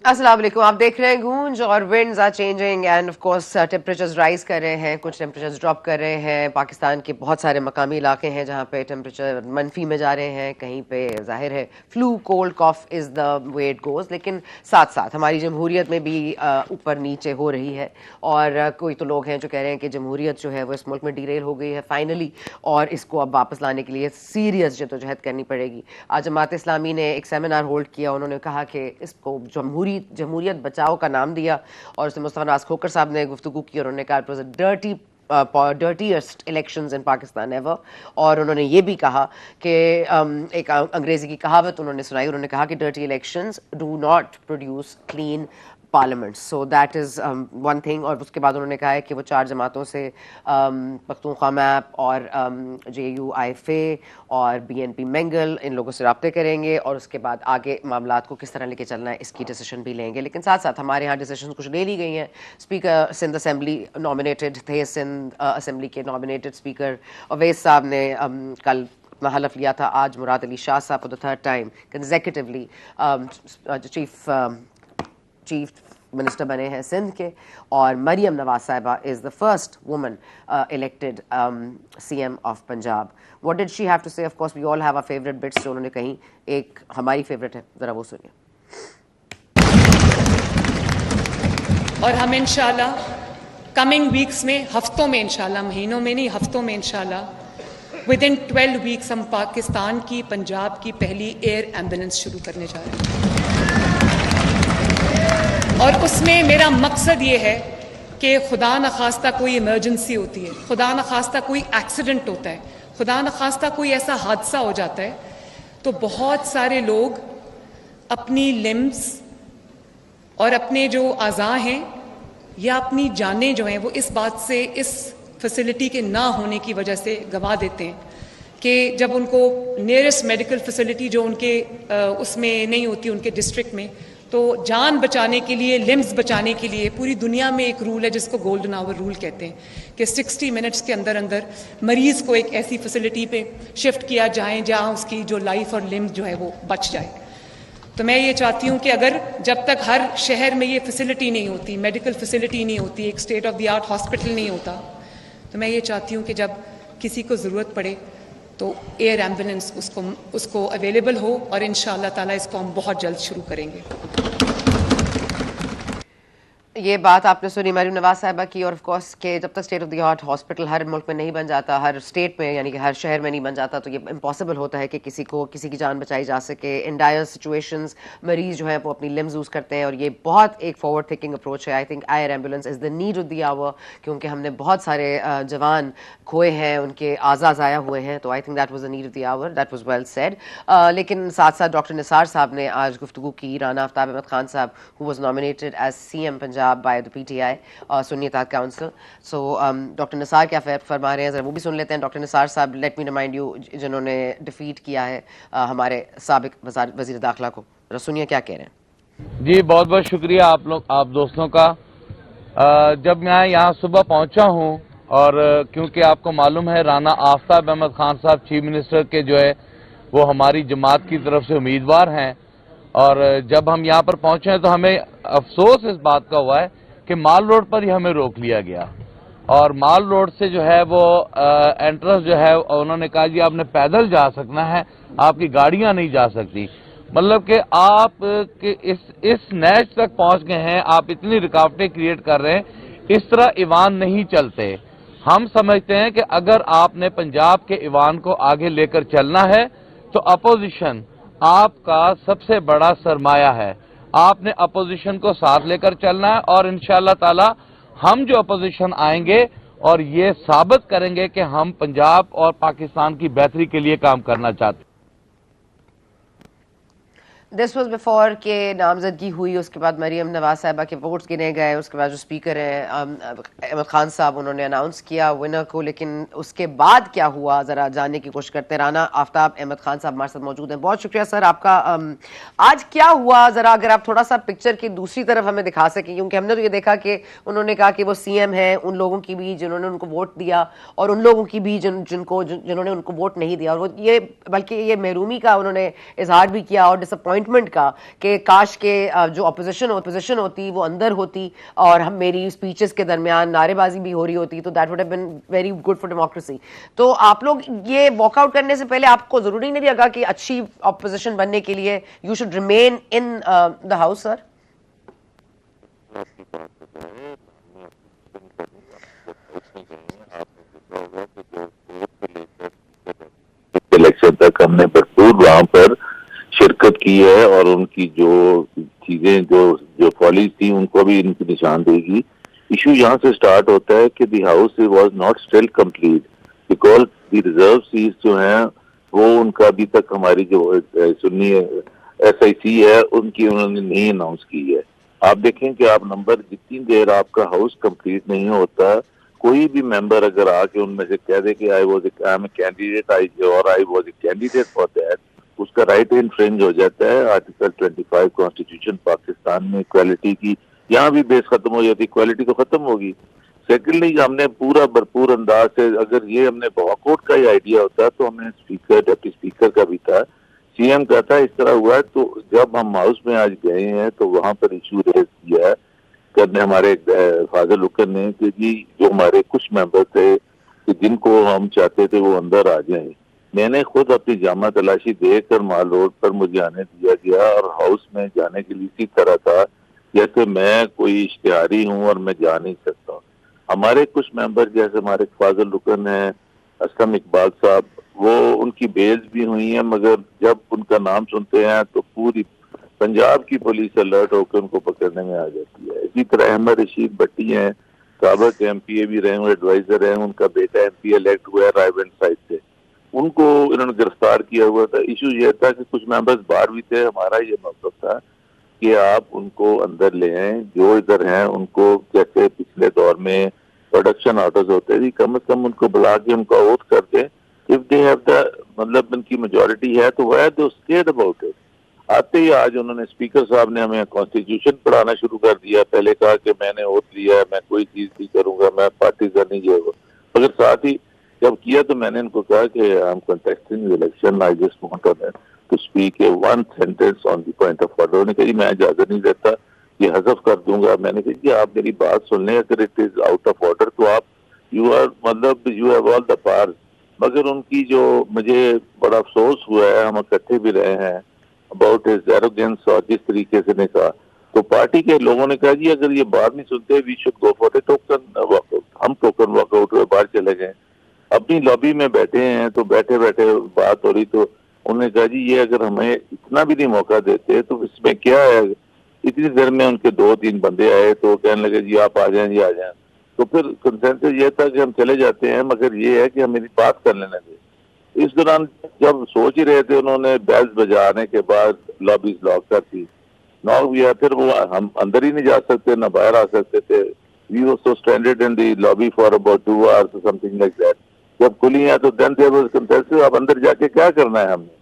السلام علیکم. آپ دیکھ رہے ہیں گونج اور winds are changing and of course temperatures rise کر رہے ہیں, کچھ ٹیمپریچرز ڈراپ کر رہے ہیں. پاکستان کے بہت سارے مقامی علاقے ہیں جہاں پہ ٹیمپریچر منفی میں جا رہے ہیں, کہیں پہ ظاہر ہے فلو کولڈ کاف از دا وے اٹ گوز, لیکن ساتھ ساتھ ہماری جمہوریت میں بھی اوپر نیچے ہو رہی ہے. اور کوئی تو لوگ ہیں جو کہہ رہے ہیں کہ جمہوریت جو ہے وہ اس ملک میں ڈیریل ہو گئی ہے فائنلی, اور اس کو اب واپس لانے کے لیے سیریس جدوجہد کرنی پڑے گی. آج جماعت اسلامی نے ایک سیمینار ہولڈ کیا, انہوں نے کہا کہ اس کو جمہوریت بچاؤ کا نام دیا, اور اس میں مصطفیٰ نواز کھوکر صاحب نے گفتگو کی اور انہوں نے کہا it was a dirtiest elections in Pakistan ever. اور انہوں نے یہ بھی کہا کہ ایک انگریزی کی کہاوت انہوں نے سنائی, انہوں نے کہا کہ dirty elections do not produce clean parliament. So that is one thing. اور اس کے بعد انہوں نے کہا ہے کہ وہ 4 جماعتوں سے پختونخوا میپ اور JUIFA اور BNP مینگل ان لوگوں سے رابطے کریں گے, اور اس کے بعد آگے معاملات کو کس طرح لے کے چلنا ہے اس کی ڈیسیشن بھی لیں گے. لیکن ساتھ ساتھ ہمارے ہاں ڈیسیشن کچھ لے لی گئی ہیں. اسپیکر سندھ اسمبلی نامینیٹڈ تھے, سندھ اسمبلی کے نامینیٹڈ اسپیکر اویس صاحب نے کل اپنا حلف لیا تھا. آج مراد علی شاہ صاحب for the 3rd time consecutively chief minister بنے ہیں سندھ کے, اور مریم نواز صاحبہ is the first woman elected CM of Punjab. What did she have to say? Of course we all have our favorite bits جو انہوں نے کہیں. ایک ہماری فیوریٹ ہے, ذرا وہ سنیے. اور ہم انشاءاللہ کمنگ ویکس میں, ہفتوں میں انشاءاللہ, مہینوں میں نہیں ہفتوں میں انشاءاللہ, within 12 weeks ہم پاکستان کی پنجاب کی پہلی ایئر ایمبولینس شروع کرنے جا رہے ہیں. اور اس میں میرا مقصد یہ ہے کہ خدا نخواستہ کوئی ایمرجنسی ہوتی ہے, خدا نخواستہ کوئی ایکسیڈنٹ ہوتا ہے, خدا نخواستہ کوئی ایسا حادثہ ہو جاتا ہے, تو بہت سارے لوگ اپنی لمز اور اپنے جو اعضاء ہیں یا اپنی جانیں جو ہیں وہ اس بات سے, اس فیسلٹی کے نہ ہونے کی وجہ سے گنوا دیتے ہیں کہ جب ان کو نیئرسٹ میڈیکل فیسلٹی جو ان کے اس میں نہیں ہوتی ان کے ڈسٹرکٹ میں, تو جان بچانے کے لیے, لمز بچانے کے لیے پوری دنیا میں ایک رول ہے جس کو گولڈن آور رول کہتے ہیں کہ 60 منٹس کے اندر اندر مریض کو ایک ایسی فیسلٹی پہ شفٹ کیا جائے جہاں اس کی جو لائف اور لمز جو ہے وہ بچ جائے. تو میں یہ چاہتی ہوں کہ اگر جب تک ہر شہر میں یہ فیسلٹی نہیں ہوتی, میڈیکل فیسلٹی نہیں ہوتی, ایک state of the art hospital نہیں ہوتا, تو میں یہ چاہتی ہوں کہ جب کسی کو ضرورت پڑے تو ایئر ایمبولینس اس کو اویلیبل ہو, اور انشاءاللہ تعالیٰ اس کو ہم بہت جلد شروع کریں گے. یہ بات آپ نے سنی مریم نواز صاحبہ کی, اور آف کورس کہ جب تک state of the art hospital ہر ملک میں نہیں بن جاتا, ہر اسٹیٹ میں یعنی کہ ہر شہر میں نہیں بن جاتا, تو یہ امپاسبل ہوتا ہے کہ کسی کی جان بچائی جا سکے. ان ڈائر سچویشنز مریض جو ہیں وہ اپنی لمز یوز کرتے ہیں, اور یہ بہت ایک فارورڈ تھنکنگ اپروچ ہے. I think air ambulance is the need of the hour, کیونکہ ہم نے بہت سارے جوان کھوئے ہیں, ان کے اعضاء ضائع ہوئے ہیں, تو I think that was the need of the hour. That was well said. لیکن ساتھ ساتھ ڈاکٹر نثار صاحب نے آج گفتگو کی. رانا آفتاب احمد خان صاحب who was nominated as CM Punjab by the PTI سنی اتحاد کاؤنسل. سو ڈاکٹر نثار کیا فرما رہے ہیں, ذرا وہ بھی سن لیتے ہیں. ڈاکٹر نثار صاحب, لیٹ می ریمائنڈ یو, جنہوں نے ڈیفیٹ کیا ہے ہمارے سابق وزیر داخلہ کو, ذرا سنیے کیا کہہ رہے ہیں. جی بہت بہت شکریہ آپ دوستوں کا. جب میں یہاں صبح پہنچا ہوں, اور کیونکہ آپ کو معلوم ہے رانا آفتاب احمد خان صاحب چیف منسٹر کے جو ہے وہ ہماری جماعت کی طرف سے امیدوار ہیں, اور جب ہم یہاں پر پہنچے ہیں تو ہمیں افسوس اس بات کا ہوا ہے کہ مال روڈ پر ہی ہمیں روک لیا گیا, اور مال روڈ سے جو ہے وہ انٹرنس جو ہے انہوں نے کہا جی آپ نے پیدل جا سکنا ہے, آپ کی گاڑیاں نہیں جا سکتی. مطلب کہ آپ اس نیچ تک پہنچ گئے ہیں, آپ اتنی رکاوٹیں کریٹ کر رہے ہیں, اس طرح ایوان نہیں چلتے. ہم سمجھتے ہیں کہ اگر آپ نے پنجاب کے ایوان کو آگے لے کر چلنا ہے تو اپوزیشن آپ کا سب سے بڑا سرمایہ ہے. آپ نے اپوزیشن کو ساتھ لے کر چلنا ہے, اور انشاءاللہ تعالی ہم جو اپوزیشن آئیں گے اور یہ ثابت کریں گے کہ ہم پنجاب اور پاکستان کی بہتری کے لیے کام کرنا چاہتے ہیں. دس واز بفور کہ نامزدگی ہوئی, اس کے بعد مریم نواز صاحبہ کے ووٹس گنے گئے, اس کے بعد جو اسپیکر ہیں احمد خان صاحب انہوں نے اناؤنس کیا ونر کو. لیکن اس کے بعد کیا ہوا ذرا جاننے کی کوشش کرتے ہیں. رانا آفتاب احمد خان صاحب ہمارے ساتھ موجود ہیں. بہت شکریہ سر آپ کا. آج کیا ہوا ذرا اگر آپ تھوڑا سا پکچر کی دوسری طرف ہمیں دکھا سکیں, کیونکہ ہم نے تو یہ دیکھا کہ انہوں نے کہا کہ وہ CM ہیں, ان لوگوں کی بھی جنہوں نے ان کو ووٹ دیا, اور ان لوگوں کی بھی جنہوں نے ان کو ووٹ نہیں دیا, اور وہ یہ بلکہ یہ محرومی کا انہوں نے اظہار بھی کیا, اور اپوائنٹمنٹ کا کہ کاش کے جو اپوزیشن ہوتی وہ اندر ہوتی اور ہم میری اسپیچز کے درمیان نعرے بازی بھی ہو رہی ہوتی تو that would have been very good for democracy. تو آپ لوگ یہ واک آؤٹ کرنے سے پہلے آپ کو ضروری نہیں لگا کہ اچھی اپوزیشن بننے کے لیے you should remain in the house sir? Election تک ہم نے بھرپور وہاں پر شرکت کی ہے اور ان کی جو چیزیں جو پالیسی تھی ان کو بھی ان کی نشاندہی. ایشو یہاں سے سٹارٹ ہوتا ہے کہ the house was not still complete because the reserve seats جو ہیں وہ ان کا ابھی تک ہماری جو سنی ایس آئی سی ہے ان کی انہوں نے نہیں اناؤنس کی ہے. آپ دیکھیں کہ آپ نمبر جتنی دیر آپ کا ہاؤس کمپلیٹ نہیں ہوتا کوئی بھی ممبر اگر آ کے ان میں سے کہہ دے کہ آئی واز اے کینڈیڈیٹ اور I was a candidate for that اس کا رائٹ انفرنج ہو جاتا ہے. آرٹیکل 25 کانسٹیٹیوشن پاکستان میں ایکویلٹی کی یہاں بھی بیس ختم ہو جاتی, ایکویلٹی تو ختم ہوگی. سیکنڈلی ہم نے پورا بھرپور انداز سے اگر یہ ہم نے واک آؤٹ کا ہی آئیڈیا ہوتا تو ہمیں اسپیکر ڈپٹی اسپیکر کا بھی تھا, سی ایم کا تھا, اس طرح ہوا ہے. تو جب ہم ہاؤس میں آج گئے ہیں تو وہاں پر ایشو ریز کیا ہے کرنے ہمارے فاضل حکم نے کہ جی جو ہمارے کچھ ممبر تھے کہ جن کو ہم چاہتے تھے وہ اندر آ جائیں. میں نے خود اپنی جامع تلاشی دے کر مال روڈ پر مجھے آنے دیا گیا اور ہاؤس میں جانے کے لیے اسی طرح تھا جیسے میں کوئی اشتہاری ہوں اور میں جا نہیں سکتا. ہمارے کچھ ممبر جیسے ہمارے فاضل رکن ہیں, اسلم اقبال صاحب, وہ ان کی بیلز بھی ہوئی ہیں مگر جب ان کا نام سنتے ہیں تو پوری پنجاب کی پولیس الرٹ ہو کے ان کو پکڑنے میں آ جاتی ہے. اسی طرح احمد رشید بٹی ہیں, سابق ایم پی اے بھی رہے ہوئے, ایڈوائزر ہیں, ان کا بیٹا ایم پی الیکٹ ہوا ہے رائے گنج سائڈ سے, ان کو انہوں نے گرفتار کیا ہوا تھا. ایشو یہ تھا کہ کچھ ممبرز باہر بھی تھے. ہمارا یہ مقصد تھا کہ آپ ان کو اندر لے آئیں, جو ادھر ہیں ان کو جیسے پچھلے دور میں پروڈکشن آرڈرز ہوتے تھے کم از کم ان کو بلا کے ان کو اوتھ کر دیں. اف دے ہیو دا مطلب ان کی میجورٹی ہے تو why they scared about it. آتے ہی آج انہوں نے اسپیکر صاحب نے ہمیں کانسٹیٹیوشن پڑھانا شروع کر دیا. پہلے کہا کہ میں نے اوتھ لیا ہے, میں کوئی چیز نہیں کروں گا, میں پارٹیزن نہیں جائے گا, مگر ساتھ ہی جب کیا تو میں نے ان کو کہا کہ I am contesting election, I just want to speak a one sentence on the point of order. انہوں نے کہا جی میں اجازت نہیں دیتا, یہ حذف کر دوں گا. میں نے کہا جی آپ میری بات سن لیں, اگر it is out of order تو آپ یو آر مطلب you have all the power. مگر ان کی جو مجھے بڑا افسوس ہوا ہے, ہم اکٹھے بھی رہے ہیں اباؤٹ ہز ایروگینس, اور جس طریقے سے نے کہا تو پارٹی کے لوگوں نے کہا جی اگر یہ بات نہیں سنتے we should go for a token walk out. ہم ٹوکن واک آؤٹ ہوئے باہر چلے گئے, اپنی لابی میں بیٹھے ہیں تو بیٹھے بیٹھے بات ہو رہی تو انہوں نے کہا جی یہ اگر ہمیں اتنا بھی نہیں موقع دیتے تو اس میں کیا ہے. اتنی دیر میں ان کے 2-3 بندے آئے تو کہنے لگے جی آپ آ جائیں جی آ جائیں. تو پھر کنسنسس یہ تھا کہ ہم چلے جاتے ہیں مگر یہ ہے کہ ہم میری بات کر لینے دیں. اس دوران جب سوچ ہی رہے تھے انہوں نے بیلز بجانے کے بعد لابیز لاک کر دی, ناک بھی ہے, پھر وہ ہم اندر ہی نہیں جا سکتے نہ باہر آ سکتے تھے. We were so standard in the lobby for about 2 hours something like that. جب کھلی ہیں تو دین دیر واز کنسنسس. اب اندر جا کے کیا کرنا ہے ہم نے,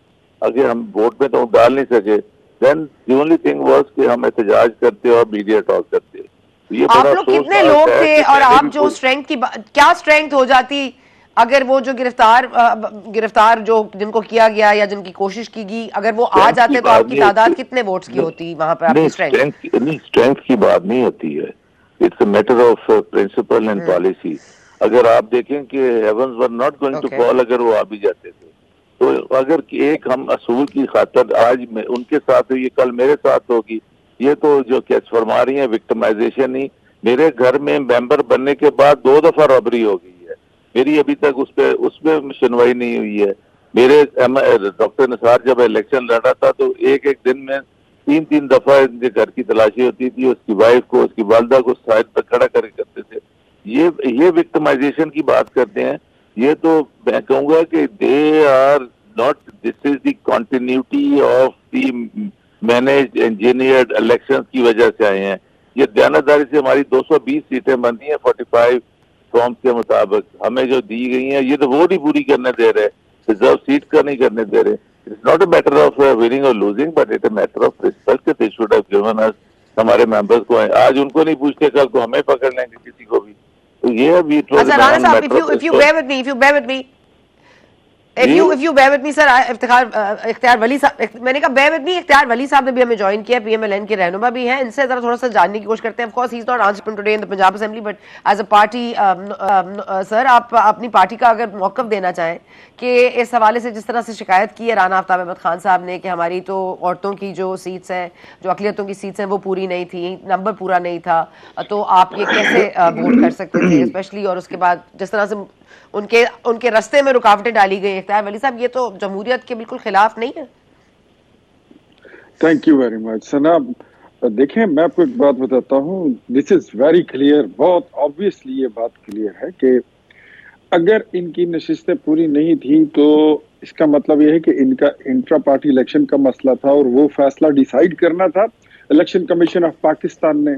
اگر ہم ووٹ میں تو ڈال نہیں سکے, دین دی اونلی تھنگ واز کہ ہم احتجاج کرتے اور میڈیا ٹاک کرتے. آپ لوگ کتنے لوگ تھے اور آپ جو اسٹرینتھ کی کیا اسٹرینتھ ہو جاتی اگر وہ جو گرفتار جو جن کو کیا گیا یا جن کی کوشش کی گئی اگر وہ آ جاتے تو آپ کی تعداد کتنے ووٹس کی ہوتی وہاں پر آپ کی اسٹرینتھ؟ اسٹرینتھ کی بات نہیں ہوتی ہے, it's a matter of principle and policy. اگر آپ دیکھیں کہ heavens were not going to fall اگر وہ آ بھی جاتے تھے تو اگر ایک ہم اصول کی خاطر آج ان کے ساتھ ہوئی کل میرے ساتھ ہوگی, یہ تو جو کیس فرما رہی ہیں وکٹمائزیشن ہی. میرے گھر میں ممبر بننے کے بعد 2 دفعہ رابری ہو گئی ہے, میری ابھی تک اس پہ سنوائی نہیں ہوئی ہے. میرے ڈاکٹر نثار جب الیکشن لڑا تھا تو ایک دن میں 3 دفعہ ان کے گھر کی تلاشی ہوتی تھی, اس کی وائف کو, اس کی والدہ کو سائڈ پر کھڑا کر کرتے تھے. یہ وکٹمائزیشن کی بات کرتے ہیں. یہ تو میں کہوں گا کہ they are not, this is the continuity of the manage engineered election کی وجہ سے آئے ہیں. یہ دیانتداری سے ہماری 220 سیٹیں بنتی ہیں 45 فارمز کے مطابق ہمیں جو دی گئی ہیں, یہ تو وہ نہیں پوری کرنے دے رہے, ریزرو سیٹ کا نہیں کرنے دے رہے. It's not a matter of winning اور losing but it a matter of respect کہ دے شوڈ ہیو گیون اس ہمارے ممبرز کو. آج ان کو نہیں پوچھتے کل کو ہمیں پکڑ لیں گے کسی کو بھی. تو یہ ابھی رانا صاحب if you bear with me if you bear with me sir, اختیار ولی صاحب, میں نے کہا bear with me, اختیار ولی صاحب نے بھی ہمیں جوائن کیا, پی ایم ایل این کے رہنما بھی ہیں, ان سے ذرا تھوڑا سا جاننے کی کوشش کرتے ہیں. of course he is not answering today in the Punjab Assembly, but as a party sir, آپ اپنی پارٹی کا اگر موقف دینا چاہیں کہ اس حوالے سے جس طرح سے شکایت کی ہے رانا آفتاب احمد خان صاحب نے کہ ہماری تو عورتوں کی جو سیٹس ہیں, جو اقلیتوں کی سیٹس ہیں وہ پوری نہیں تھی, نمبر پورا نہیں تھا, تو آپ یہ کیسے ووٹ کر سکتے تھے اسپیشلی, اور اس کے بعد جس طرح سے ان کے رستے میں رکاوٹیں ڈالی گئی. اختیار ولی صاحب, یہ تو جمہوریت کے بالکل خلاف نہیں ہے. تھینک یو ویری مچ ثنا. دیکھیں میں آپ کو ایک بات بتاتا ہوں, دس از ویری کلیئر, بہت آبویسلی یہ بات کلیئر ہے کہ اگر ان کی نشستیں پوری نہیں تھیں تو اس کا مطلب یہ ہے کہ ان کا انٹرا پارٹی الیکشن کا مسئلہ تھا اور وہ فیصلہ ڈیسائیڈ کرنا تھا الیکشن کمیشن آف پاکستان نے.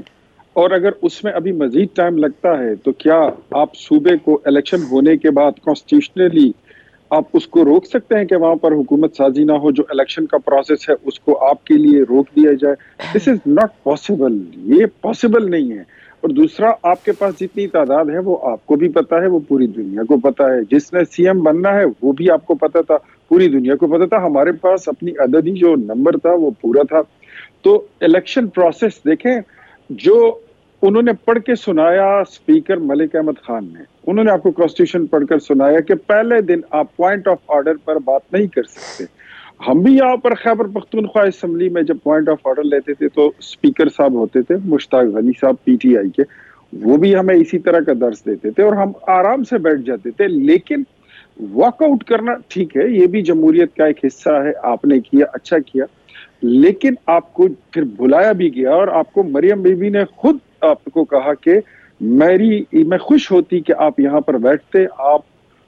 اور اگر اس میں ابھی مزید ٹائم لگتا ہے تو کیا آپ صوبے کو الیکشن ہونے کے بعد کانسٹیٹیوشنلی آپ اس کو روک سکتے ہیں کہ وہاں پر حکومت سازی نہ ہو, جو الیکشن کا پروسیس ہے اس کو آپ کے لیے روک دیا جائے؟ دس از ناٹ پاسبل, یہ پاسبل نہیں ہے. اور دوسرا, آپ کے پاس جتنی تعداد ہے وہ آپ کو بھی پتا ہے, وہ پوری دنیا کو پتا ہے. جس نے سی ایم بننا ہے وہ بھی آپ کو پتا تھا, پوری دنیا کو پتا تھا. ہمارے پاس اپنی عددی جو نمبر تھا وہ پورا تھا. تو الیکشن پروسیس دیکھیں, جو انہوں نے پڑھ کے سنایا اسپیکر ملک احمد خان نے, انہوں نے آپ کو کانسٹیٹیوشن پڑھ کر سنایا کہ پہلے دن آپ پوائنٹ آف آرڈر پر بات نہیں کر سکتے. ہم بھی یہاں پر خیبر پختونخوا اسمبلی میں جب پوائنٹ آف آرڈر لیتے تھے تو اسپیکر صاحب ہوتے تھے مشتاق غنی صاحب پی ٹی آئی کے, وہ بھی ہمیں اسی طرح کا درس دیتے تھے اور ہم آرام سے بیٹھ جاتے تھے. لیکن واک آؤٹ کرنا ٹھیک ہے, یہ بھی جمہوریت کا ایک حصہ ہے, آپ نے کیا, اچھا کیا, لیکن آپ کو پھر بلایا بھی گیا اور آپ کو مریم بی بی نے خود آپ کو کہا کہ میں خوش ہوتی کہ آپ یہاں پر بیٹھتے, آپ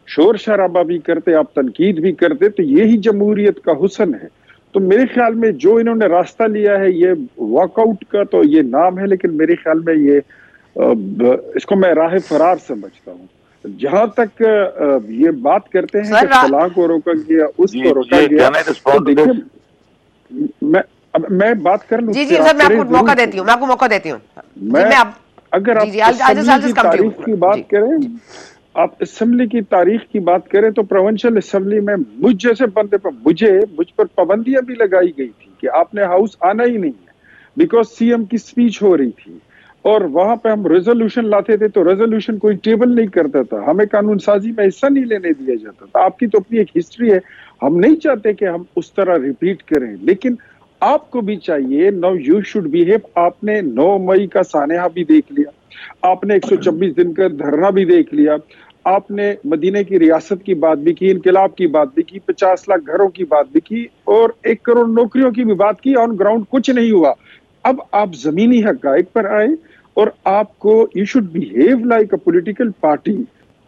شور شرابہ بھی کرتے, آپ تنقید بھی کرتے. تو یہی جمہوریت کا حسن ہے. تو میرے خیال میں جو انہوں نے راستہ لیا ہے یہ واک آؤٹ کا تو یہ نام ہے, لیکن میرے خیال میں یہ اس کو میں راہ فرار سمجھتا ہوں. جہاں تک یہ بات کرتے ہیں کہ فلاں کو روکا گیا, اس کو روکا گیا, تو دیکھیں میں بات کر لوں. جی سر, میں آپ کو موقع دیتی ہوں, میں اگر آپ اسمبلی کی تاریخ کی بات کریں, آپ اسمبلی کی تاریخ کی بات کریں تو پروونشل اسمبلی میں مجھ جیسے بندے پر مجھ پر پابندیاں بھی لگائی گئی تھی کہ آپ نے ہاؤس آنا ہی نہیں ہے, بیکاز سی ایم کی سپیچ ہو رہی تھی. اور وہاں پہ ہم ریزولوشن لاتے تھے تو ریزولوشن کوئی ٹیبل نہیں کرتا تھا, ہمیں قانون سازی میں حصہ نہیں لینے دیا جاتا تھا. آپ کی تو اپنی ایک ہسٹری ہے, ہم نہیں چاہتے کہ ہم اس طرح ریپیٹ کریں, لیکن آپ کو بھی چاہیے. نو یو شوڈ بیہیو. آپ نے 9 مئی کا سانحہ بھی دیکھ لیا, آپ نے 126 دن کا دھرنا بھی دیکھ لیا, آپ نے مدینہ کی ریاست کی بات بھی کی, انقلاب کی بات بھی کی, 50 لاکھ گھروں کی بات بھی کی, اور 1 کروڑ نوکریوں کی بھی بات کی. آن گراؤنڈ کچھ نہیں ہوا. اب آپ زمینی حقائق پر آئے اور آپ کو you should behave like a political party.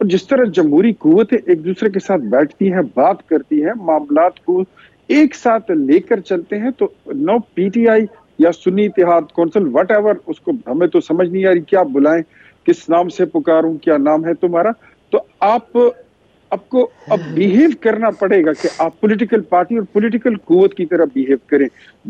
اور جس طرح جمہوری قوتیں ایک دوسرے کے ساتھ بیٹھتی ہیں, بات کرتی ہیں, معاملات کو ایک ساتھ لے کر چلتے ہیں, تو نو پی ٹی آئی یا سنی اتحاد کونسل وٹ ایور, اس کو ہمیں تو سمجھ نہیں آ رہی کیا بلائیں, کس نام سے پکاروں, کیا نام ہے تمہارا. تو آپ کو اب بیہیو کرنا پڑے گا کہ آپ پولیٹیکل پارٹی اور پولیٹیکل قوت کی طرح بیہیو کریں.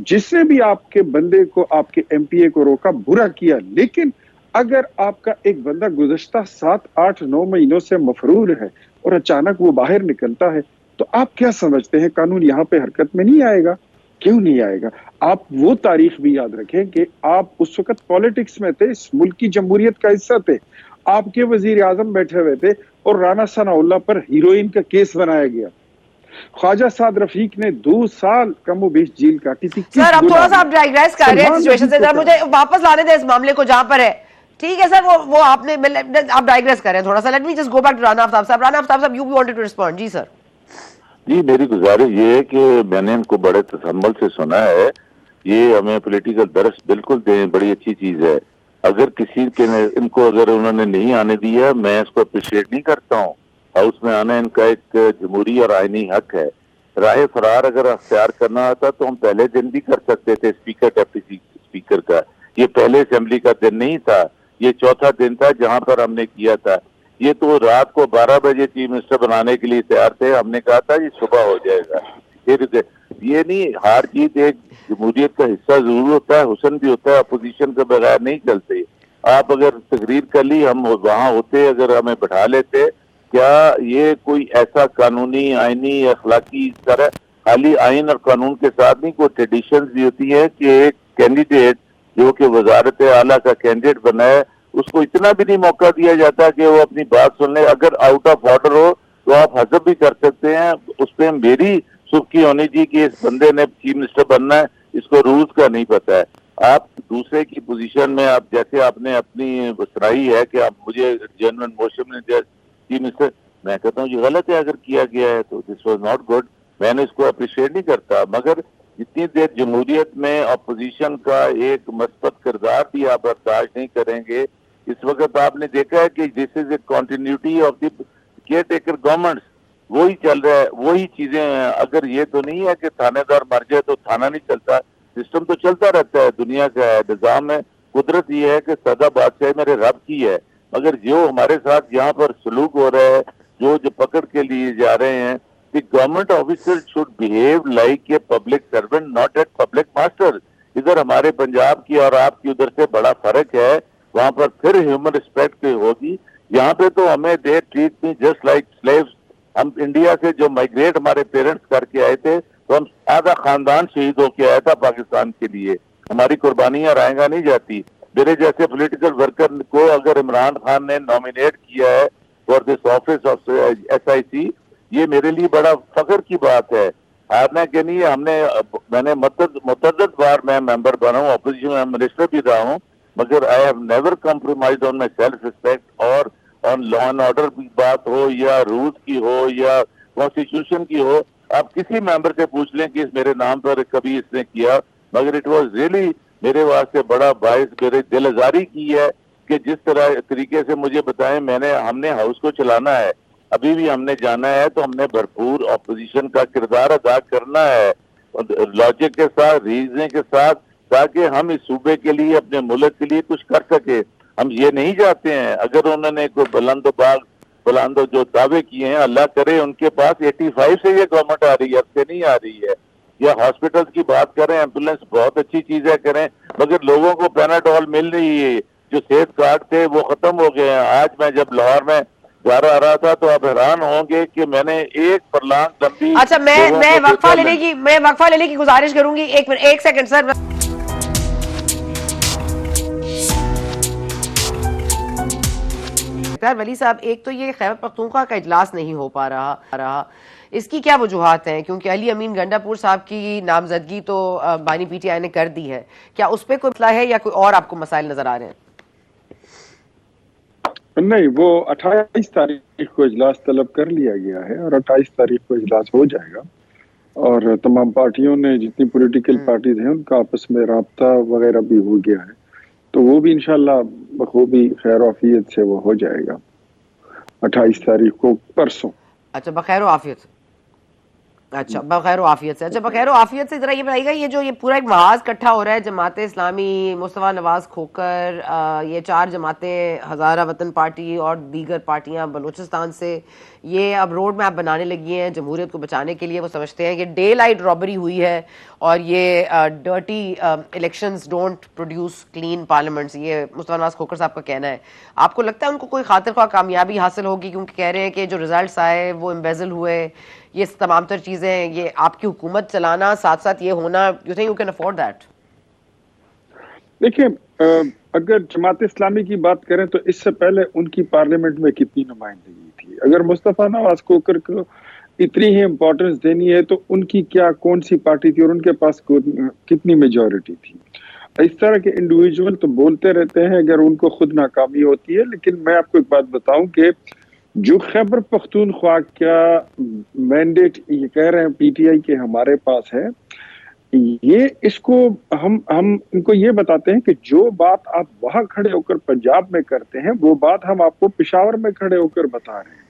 جس نے بھی آپ کے بندے کو, آپ کے ایم پی اے کو روکا, برا کیا, لیکن اگر آپ کا ایک بندہ گزشتہ 7, 8, 9 مہینوں سے مفرور ہے اور اچانک وہ باہر نکلتا ہے, تو آپ کیا سمجھتے ہیں قانون یہاں پہ حرکت میں نہیں آئے گا؟ کیوں نہیں آئے گا؟ آپ وہ تاریخ بھی یاد رکھیں کہ آپ اس وقت پالیٹکس میں تھے, اس ملک کی جمہوریت کا حصہ تھے, آپ کے وزیر اعظم بیٹھے ہوئے تھے اور رانا ثناء اللہ پر ہیروئن کا کیس بنایا گیا. خواجہ سعد رفیق نے 2 سال کم و بیش جیل کاٹی تھی. سر اب تھوڑا سا آپ ڈائگریس کر رہے ہیں سچویشن سے, مجھے واپس لانے دیں اس معاملے کو جہاں پر ہے. ٹھیک ہے سر, وہ آپ نے آپ ڈائگریس کر رہے ہیں تھوڑا سا. Let me just go back to Rana Aftab صاحب. رانا آفتاب صاحب, یو بھی وانٹڈ ٹو ریسپونڈ. جی سر. جی, میری گزارش یہ ہے کہ میں نے ان کو بڑے تسمل سے سنا ہے. یہ ہمیں پولیٹیکل درس بالکل دیں, بڑی اچھی چیز ہے. اگر کسی کے ان کو اگر انہوں نے نہیں آنے دیا, میں اس کو اپریشیٹ نہیں کرتا ہوں. ہاؤس میں آنا ان کا ایک جمہوری اور آئینی حق ہے. راہ فرار اگر اختیار کرنا آتا تو ہم پہلے دن بھی کر سکتے تھے اسپیکر ڈپٹی اسپیکر کا. یہ پہلے اسمبلی کا دن نہیں تھا, یہ چوتھا دن تھا جہاں پر ہم نے کیا تھا. یہ تو رات کو 12 بجے چیف منسٹر بنانے کے لیے تیار تھے, ہم نے کہا تھا یہ صبح ہو جائے گا. پھر یہ نہیں, ہار جیت ایک جمہوریت کا حصہ ضرور ہوتا ہے, حسن بھی ہوتا ہے, اپوزیشن کے بغیر نہیں چلتے. آپ اگر تقریر کر لی, ہم وہاں ہوتے, اگر ہمیں بٹھا لیتے کیا یہ کوئی ایسا قانونی آئینی اخلاقی طرح خالی آئین اور قانون کے ساتھ نہیں، کوئی ٹریڈیشنز بھی ہوتی ہے کہ ایک کینڈیڈیٹ جو کہ وزارت اعلیٰ کا کینڈیڈیٹ بنا ہے اس کو اتنا بھی نہیں موقع دیا جاتا کہ وہ اپنی بات سن لے. اگر آؤٹ آف آرڈر ہو تو آپ حذف بھی کر سکتے ہیں. اس پہ میری سبکی ہونی چاہیے کہ اس بندے نے چیف منسٹر بننا ہے، اس کو رولز کا نہیں پتہ ہے. آپ دوسرے کی پوزیشن میں آپ جیسے آپ نے اپنی سرائی ہے کہ آپ مجھے جنرل موشن نے چیف منسٹر، میں کہتا ہوں یہ غلط ہے اگر کیا گیا ہے تو دس واز ناٹ گڈ. میں نے اس کو اپریشیٹ نہیں کرتا، مگر جتنی دیر جمہوریت میں اپوزیشن کا ایک مثبت کردار بھی آپ برداشت نہیں کریں گے. اس وقت آپ نے دیکھا ہے کہ this is a continuity of the caretaker governments, وہی چل رہا ہے، وہی چیزیں ہیں. اگر یہ تو نہیں ہے کہ تھانے دار مر جائے تو تھانہ نہیں چلتا، سسٹم تو چلتا رہتا ہے، دنیا کا ہے نظام ہے. قدرت یہ ہے کہ سادہ بادشاہی میرے رب کی ہے، مگر جو ہمارے ساتھ یہاں پر سلوک ہو رہا ہے، جو پکڑ کے لیے جا رہے ہیں، the government officer should behave like a public servant, not a public master. ادھر ہمارے پنجاب کی اور آپ کی ادھر سے بڑا فرق ہے، وہاں پر پھر ہیومن رسپیکٹ ہوگی. یہاں پہ تو ہمیں they treat me just like slaves. ہم انڈیا سے جو مائگریٹ ہمارے پیرنٹس کر کے آئے تھے تو ہم آدھا خاندان شہید ہو کے آیا تھا پاکستان کے لیے. ہماری قربانیاں رائے گا نہیں جاتی. میرے جیسے پولیٹیکل ورکر کو اگر عمران خان نے نامینیٹ کیا ہے for this office of SIC، یہ میرے لیے بڑا فخر کی بات ہے. ہارنے کے لیے میں نے متعدد بار میں ممبر بنا ہوں، اپوزیشن منسٹر بھی رہا ہوں، مگر I have never compromised on my self respect. اور آن لا اینڈ آرڈر کی بات ہو یا رولز کی ہو یا کانسٹیٹیوشن کی ہو، آپ کسی ممبر سے پوچھ لیں کہ میرے نام پر کبھی اس نے کیا. مگر اٹ واز ریئلی میرے واسطے بڑا باعث میرے دل آزاری کی ہے کہ جس طریقے سے مجھے بتائیں ہم نے ہاؤس کو چلانا ہے، ابھی بھی ہم نے جانا ہے تو ہم نے بھرپور اپوزیشن کا کردار ادا کرنا ہے لاجک کے ساتھ، ریزننگ کے ساتھ، تاکہ ہم اس صوبے کے لیے اپنے ملک کے لیے کچھ کر سکے. ہم یہ نہیں چاہتے ہیں اگر انہوں نے کوئی بلند جو دعوے کیے ہیں، اللہ کرے ان کے پاس 85 سے یہ گورنمنٹ آ رہی ہے، اب سے نہیں آ رہی ہے. یا ہاسپٹل کی بات کریں، ایمبولینس بہت اچھی چیز ہے کریں، مگر لوگوں کو پیناڈول مل رہی ہے. جو صحت کارڈ تھے وہ ختم ہو گئے ہیں. آج میں جب لاہور میں جا رہا تھا تو آپ حیران ہوں گے کہ میں نے ایک پرلانگ لمبی. اچھا میں وقفہ لینے کی گزارش کروں گی. ایک سیکنڈ سر. ولی صاحب، ایک تو یہ خیبر پختونخوا کا اجلاس نہیں ہو پا رہا، اس کی کیا وجوہات ہیں؟ کیونکہ علی امین گنڈا پور صاحب کی نامزدگی تو بانی PTI نے کر دی ہے، کیا اس پہ کوئی مسئلہ ہے یا کوئی اور آپ کو مسائل نظر آ رہے ہیں؟ نہیں، وہ 28 تاریخ کو اجلاس طلب کر لیا گیا ہے اور 28 تاریخ کو اجلاس ہو جائے گا، اور تمام پارٹیوں نے جتنی پولیٹیکل پارٹیز ہیں ان کا آپس میں رابطہ وغیرہ بھی ہو گیا ہے، تو وہ بھی انشاءاللہ بخوبی خیر و عافیت سے وہ ہو جائے گا 28 تاریخ کو، پرسوں. اچھا بخیر و عافیت. اچھا بخیر و عافیت سے. اچھا بخیر و عافیت سے ذرا یہ بتائیے گا، یہ پورا ایک محاذ اکٹھا ہو رہا ہے، جماعت اسلامی، مصطفیٰ نواز کھوکر، یہ 4 جماعتیں، ہزارہ وطن پارٹی اور دیگر پارٹیاں بلوچستان سے، یہ اب روڈ میپ بنانے لگی ہیں جمہوریت کو بچانے کے لیے. وہ سمجھتے ہیں کہ ڈے لائٹ رابری ہوئی ہے اور یہ dirty elections don't produce clean parliaments. یہ مصطفیٰ نواز کھوکر صاحب کا کہنا ہے. آپ کو لگتا ہے ان کو کوئی خاطر خواہ کامیابی حاصل ہوگی؟ کیونکہ کہہ رہے ہیں کہ جو ریزلٹس آئے وہ امبیزل ہوئے، یہ تمام تر چیزیں، یہ آپ کی حکومت چلانا ساتھ ساتھ یہ ہونا، you think you can afford that? دیکھیں، اگر جماعت اسلامی کی بات کریں تو اس سے پہلے ان کی پارلیمنٹ میں کتنی نمائندگی تھی. اگر مصطفیٰ نواز کھوکر کو اتنی ہی امپورٹنس دینی ہے تو ان کی کون سی پارٹی تھی اور ان کے پاس کتنی میجورٹی تھی. اس طرح کے انڈیویجول تو بولتے رہتے ہیں اگر ان کو خود ناکامی ہوتی ہے. لیکن میں آپ کو ایک بات بتاؤں کہ جو خیبر پختونخوا کا مینڈیٹ یہ کہہ رہے ہیں PTI کے ہمارے پاس ہے، یہ اس کو ہم ان کو یہ بتاتے ہیں کہ جو بات آپ وہاں کھڑے ہو کر پنجاب میں کرتے ہیں وہ بات ہم آپ کو پشاور میں کھڑے ہو کر بتا رہے ہیں.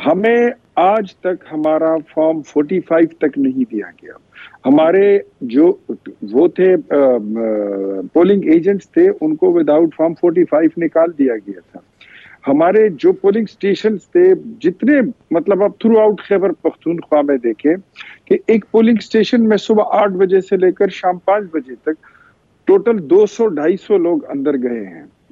ہمیں آج تک ہمارا فارم 45 تک نہیں دیا گیا. ہمارے جو وہ تھے پولنگ ایجنٹس تھے ان کو وداؤٹ فارم 45 نکال دیا گیا تھا. ہمارے جو پولنگ سٹیشنز تھے جتنے، مطلب آپ تھرو آؤٹ خیبر پختونخوا میں دیکھیں کہ ایک پولنگ سٹیشن میں صبح 8 بجے سے لے کر شام 5 بجے تک ٹوٹل 200-250 لوگ اندر گئے ہیں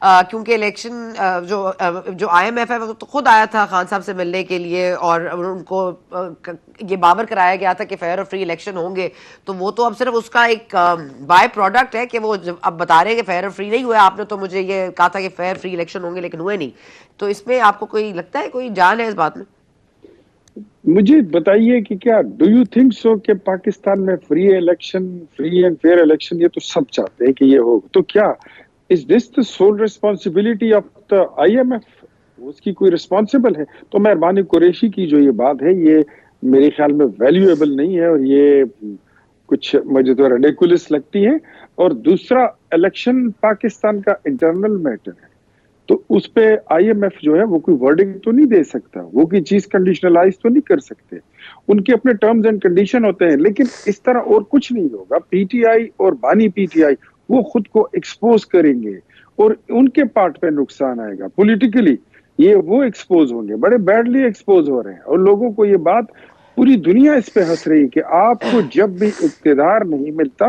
کیونکہ الیکشن جو آئی ایم ایف ہے وہ تو خود آیا تھا خان صاحب سے ملنے کے لیے اور ان کو یہ باور کرایا گیا تھا کہ فیئر اور فری الیکشن ہوں گے, تو وہ تو اب صرف اس کا ایک بائی پروڈکٹ ہے کہ وہ اب بتا رہے ہیں کہ فیئر اور فری نہیں ہوا. آپ نے تو مجھے یہ کہا تھا کہ فیئر فری الیکشن ہوں گے لیکن ہوئے نہیں. تو اس میں آپ کو کوئی لگتا ہے کوئی جان ہے اس بات میں؟ مجھے بتائیے کہ کیا ڈو یو تھنک سو کہ پاکستان میں free election, free and fair election, یہ تو سب چاہتے ہیں کہ یہ ہو, تو کیا is this the sole responsibility of the IMF? اس کی کوئی ریسپانسبل ہے؟ تو مہربانی قریشی کی جو یہ بات ہے یہ میرے خیال میں ویلیویبل نہیں ہے اور یہ کچھ مجھے تو ریڈیکولس لگتی ہے. اور دوسرا, الیکشن پاکستان کا انٹرنل میٹر ہے تو اس پہ آئی ایم ایف جو ہے وہ کوئی ورڈنگ تو نہیں دے سکتا, وہ کوئی چیز کنڈیشنلائز تو نہیں کر سکتے, ان کے اپنے ٹرمز اینڈ کنڈیشن ہوتے ہیں. لیکن اس طرح اور کچھ نہیں ہوگا. پی ٹی آئی اور بانی پی ٹی آئی وہ خود کو ایکسپوز کریں گے اور ان کے پارٹ پہ نقصان آئے گا پولیٹیکلی, یہ وہ ایکسپوز ہوں گے, بڑے بیڈلی ایکسپوز ہو رہے ہیں. اور لوگوں کو یہ بات, پوری دنیا اس پہ ہنس رہی ہے کہ آپ کو جب بھی اقتدار نہیں ملتا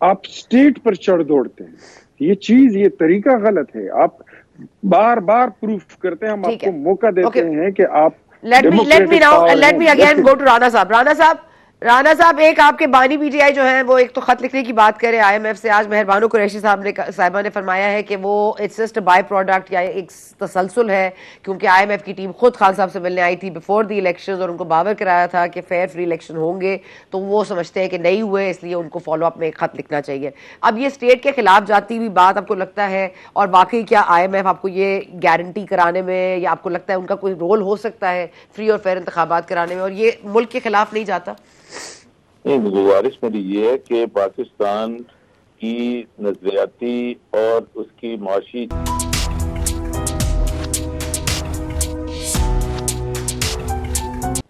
آپ اسٹیٹ پر چڑھ دوڑتے ہیں. یہ چیز, یہ طریقہ غلط ہے. آپ بار بار پروف کرتے ہیں, ہم آپ کو موقع دیتے ہیں کہ آپ let me again go to Rana صاحب. رانا صاحب ایک آپ کے بانی پی ٹی آئی جو ہیں وہ ایک تو خط لکھنے کی بات کریں آئی ایم ایف سے. آج مہربانو قریشی صاحبہ نے فرمایا ہے کہ وہ اٹس جسٹ بائی پروڈکٹ یا ایک تسلسل ہے, کیونکہ آئی ایم ایف کی ٹیم خود خان صاحب سے ملنے آئی تھی بیفور دی الیکشنز اور ان کو باور کرایا تھا کہ فیئر فری الیکشن ہوں گے, تو وہ سمجھتے ہیں کہ نہیں ہوئے, اس لیے ان کو فالو اپ میں ایک خط لکھنا چاہیے. اب یہ اسٹیٹ کے خلاف جاتی ہوئی بات آپ کو لگتا ہے, اور واقعی کیا آئی ایم ایف آپ کو یہ گارنٹی کرانے میں, یا آپ کو لگتا ہے ان کا کوئی رول ہو سکتا ہے فری اور فیئر انتخابات کرانے میں, اور یہ ملک کے خلاف نہیں جاتا؟ گزارش میری یہ ہے کہ پاکستان کی نظریاتی اور اس کی معاشی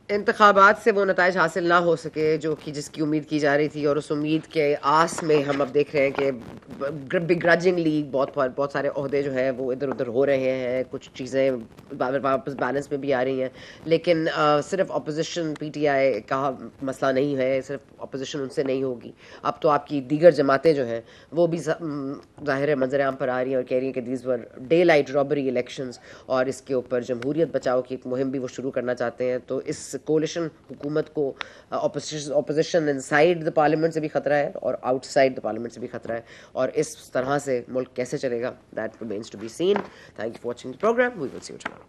انتخابات سے وہ نتائج حاصل نہ ہو سکے جو کہ جس کی امید کی جا رہی تھی, اور اس امید کے آس میں ہم اب دیکھ رہے ہیں کہ بگرجنگلی بہت سارے عہدے جو ہیں وہ ادھر ادھر ہو رہے ہیں, کچھ چیزیں واپس بیلنس میں بھی آ رہی ہیں. لیکن صرف اپوزیشن پی ٹی آئی کا مسئلہ نہیں ہے, صرف اپوزیشن ان سے نہیں ہوگی. اب تو آپ کی دیگر جماعتیں جو ہیں وہ بھی ظاہر منظر عام پر آ رہی ہیں اور کہہ رہی ہیں کہ these were daylight robbery elections, اور اس کے اوپر جمہوریت بچاؤ کی ایک مہم بھی وہ شروع کرنا چاہتے ہیں. تو اس کولیشن حکومت کو اپوزیشن انسائیڈ دا پارلیمنٹ سے بھی خطرہ ہے اور آؤٹ سائڈ دا پارلیمنٹ سے بھی خطرہ ہے, اور اس طرح سے ملک کیسے چلے گا, that remains to be seen. Thank you for watching the program. We will see you tomorrow.